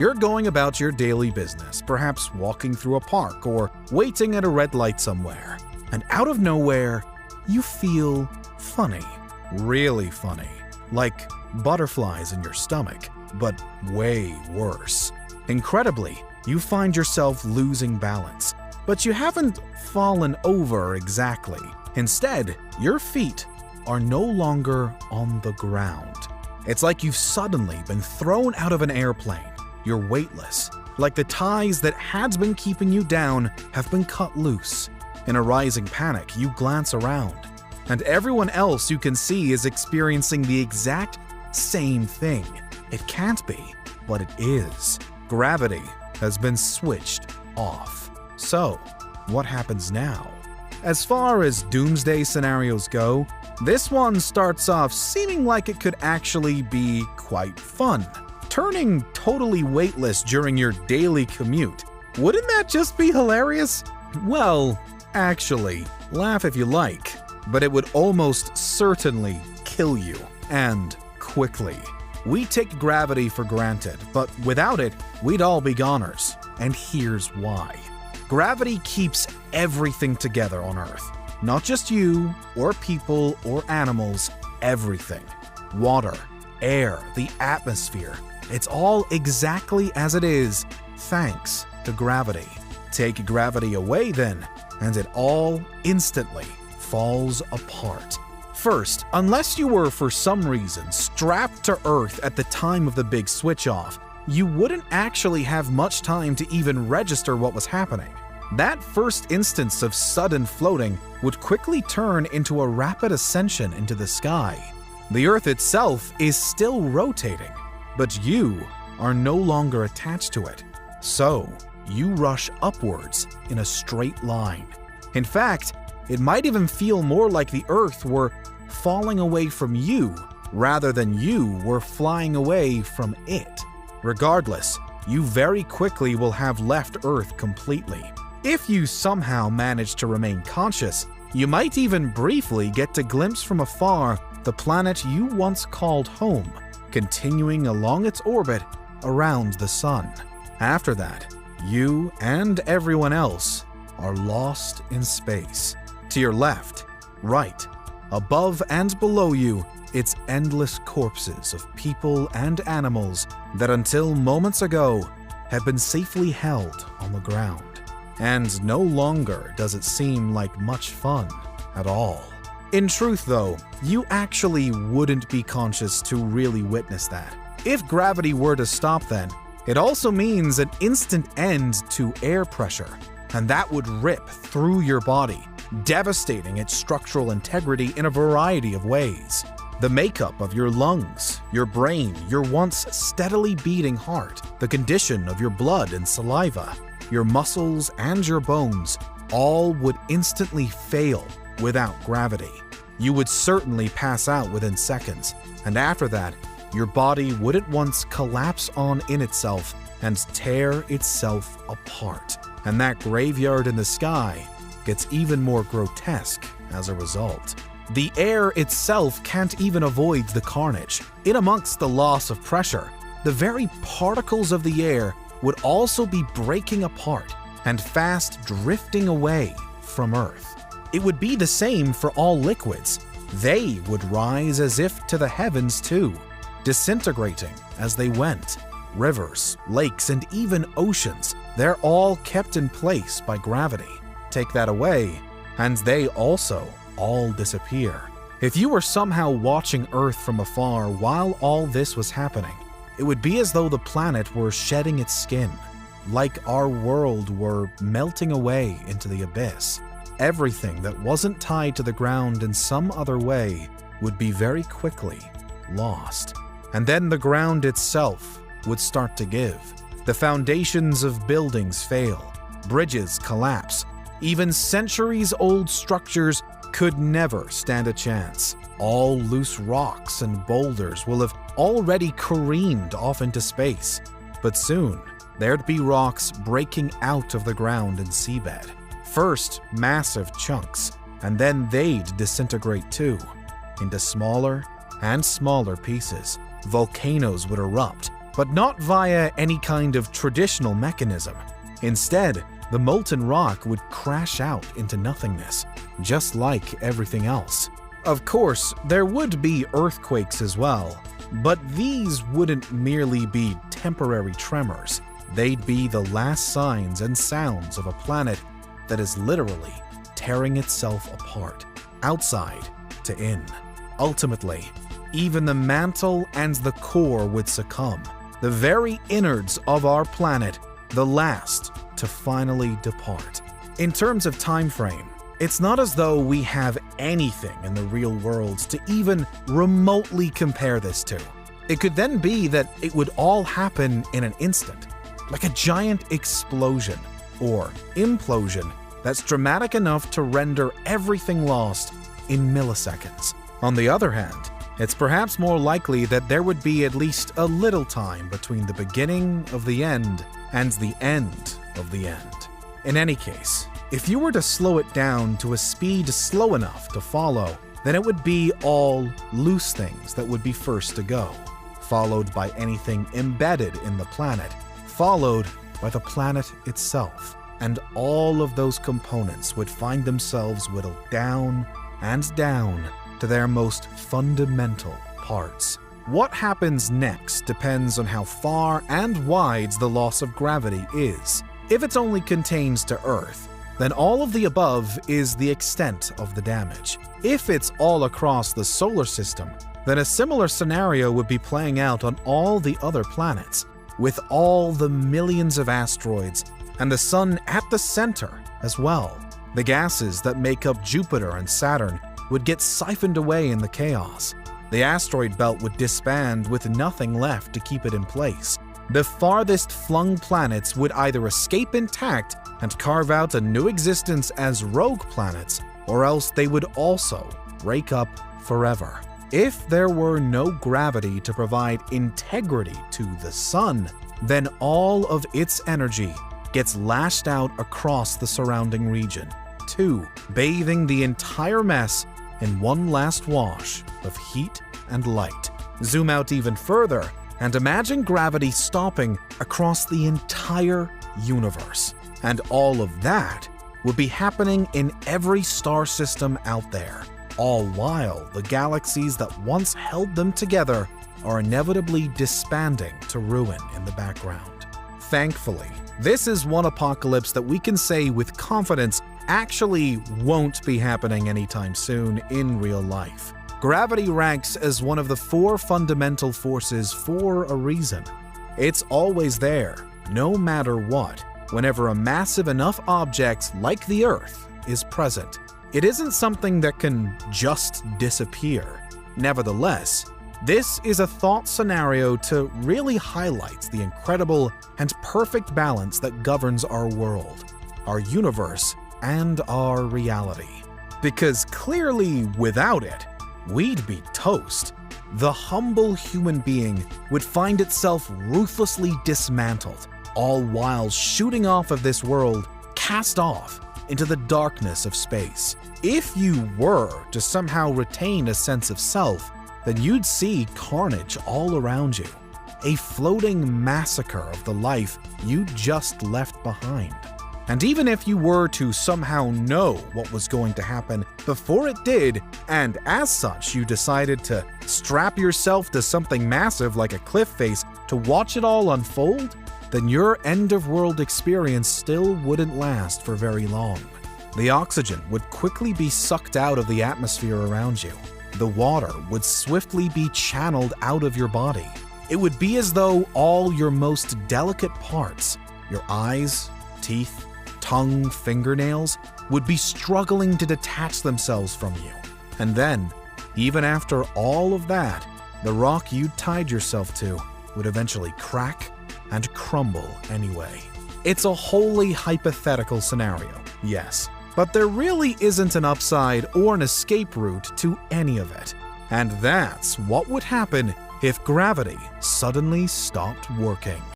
You're going about your daily business, perhaps walking through a park or waiting at a red light somewhere, and out of nowhere, you feel funny, really funny, like butterflies in your stomach, but way worse. Incredibly, you find yourself losing balance, but you haven't fallen over exactly. Instead, your feet are no longer on the ground. It's like you've suddenly been thrown out of an airplane. You're weightless, like the ties that had been keeping you down have been cut loose. In a rising panic, you glance around, and everyone else you can see is experiencing the exact same thing. It can't be, but it is. Gravity has been switched off. So, what happens now? As far as doomsday scenarios go, this one starts off seeming like it could actually be quite fun. Turning totally weightless during your daily commute. Wouldn't that just be hilarious? Well, actually, laugh if you like, but it would almost certainly kill you, and quickly. We take gravity for granted, but without it, we'd all be goners. And here's why. Gravity keeps everything together on Earth. Not just you, or people, or animals, everything. Water, air, the atmosphere. It's all exactly as it is, thanks to gravity. Take gravity away then, and it all instantly falls apart. First, unless you were for some reason strapped to Earth at the time of the big switch off, you wouldn't actually have much time to even register what was happening. That first instance of sudden floating would quickly turn into a rapid ascension into the sky. The Earth itself is still rotating, but you are no longer attached to it. So, you rush upwards in a straight line. In fact, it might even feel more like the Earth were falling away from you rather than you were flying away from it. Regardless, you very quickly will have left Earth completely. If you somehow manage to remain conscious, you might even briefly get to glimpse from afar the planet you once called home, continuing along its orbit around the sun. After that, you and everyone else are lost in space. To your left, right, above and below you, it's endless corpses of people and animals that until moments ago had been safely held on the ground. And no longer does it seem like much fun at all. In truth though, you actually wouldn't be conscious to really witness that. If gravity were to stop then, it also means an instant end to air pressure, and that would rip through your body, devastating its structural integrity in a variety of ways. The makeup of your lungs, your brain, your once steadily beating heart, the condition of your blood and saliva, your muscles and your bones, all would instantly fail without gravity. You would certainly pass out within seconds, and after that, your body would at once collapse on in itself and tear itself apart. And that graveyard in the sky gets even more grotesque as a result. The air itself can't even avoid the carnage. In amongst the loss of pressure, the very particles of the air would also be breaking apart and fast drifting away from Earth. It would be the same for all liquids. They would rise as if to the heavens too, disintegrating as they went. Rivers, lakes, and even oceans, they're all kept in place by gravity. Take that away, and they also all disappear. If you were somehow watching Earth from afar while all this was happening, it would be as though the planet were shedding its skin, like our world were melting away into the abyss. Everything that wasn't tied to the ground in some other way would be very quickly lost. And then the ground itself would start to give. The foundations of buildings fail, bridges collapse, even centuries-old structures could never stand a chance. All loose rocks and boulders will have already careened off into space, but soon there'd be rocks breaking out of the ground and seabed. First, massive chunks, and then they'd disintegrate too, into smaller and smaller pieces. Volcanoes would erupt, but not via any kind of traditional mechanism. Instead, the molten rock would crash out into nothingness, just like everything else. Of course, there would be earthquakes as well, but these wouldn't merely be temporary tremors. They'd be the last signs and sounds of a planet that is literally tearing itself apart, outside to in. Ultimately, even the mantle and the core would succumb, the very innards of our planet, the last to finally depart. In terms of time frame, it's not as though we have anything in the real world to even remotely compare this to. It could then be that it would all happen in an instant, like a giant explosion or implosion that's dramatic enough to render everything lost in milliseconds. On the other hand, it's perhaps more likely that there would be at least a little time between the beginning of the end and the end of the end. In any case, if you were to slow it down to a speed slow enough to follow, then it would be all loose things that would be first to go, followed by anything embedded in the planet, followed by the planet itself, and all of those components would find themselves whittled down and down to their most fundamental parts. What happens next depends on how far and wide the loss of gravity is. If it's only contained to Earth, then all of the above is the extent of the damage. If it's all across the solar system, then a similar scenario would be playing out on all the other planets, with all the millions of asteroids and the Sun at the center as well. The gases that make up Jupiter and Saturn would get siphoned away in the chaos. The asteroid belt would disband with nothing left to keep it in place. The farthest flung planets would either escape intact and carve out a new existence as rogue planets, or else they would also break up forever. If there were no gravity to provide integrity to the Sun, then all of its energy gets lashed out across the surrounding region, too, bathing the entire mess in one last wash of heat and light. Zoom out even further and imagine gravity stopping across the entire universe. And all of that would be happening in every star system out there, all while the galaxies that once held them together are inevitably disbanding to ruin in the background. Thankfully, this is one apocalypse that we can say with confidence actually won't be happening anytime soon in real life. Gravity ranks as one of the 4 fundamental forces for a reason. It's always there, no matter what, whenever a massive enough object like the Earth is present. It isn't something that can just disappear. Nevertheless, this is a thought scenario to really highlight the incredible and perfect balance that governs our world, our universe, and our reality. Because clearly, without it, we'd be toast. The humble human being would find itself ruthlessly dismantled, all while shooting off of this world, cast off into the darkness of space. If you were to somehow retain a sense of self, then you'd see carnage all around you, a floating massacre of the life you just left behind. And even if you were to somehow know what was going to happen before it did, and as such you decided to strap yourself to something massive like a cliff face to watch it all unfold, then your end-of-world experience still wouldn't last for very long. The oxygen would quickly be sucked out of the atmosphere around you. The water would swiftly be channeled out of your body. It would be as though all your most delicate parts, your eyes, teeth, tongue, fingernails, would be struggling to detach themselves from you. And then, even after all of that, the rock you tied yourself to would eventually crack and crumble anyway. It's a wholly hypothetical scenario, yes, but there really isn't an upside or an escape route to any of it. And that's what would happen if gravity suddenly stopped working.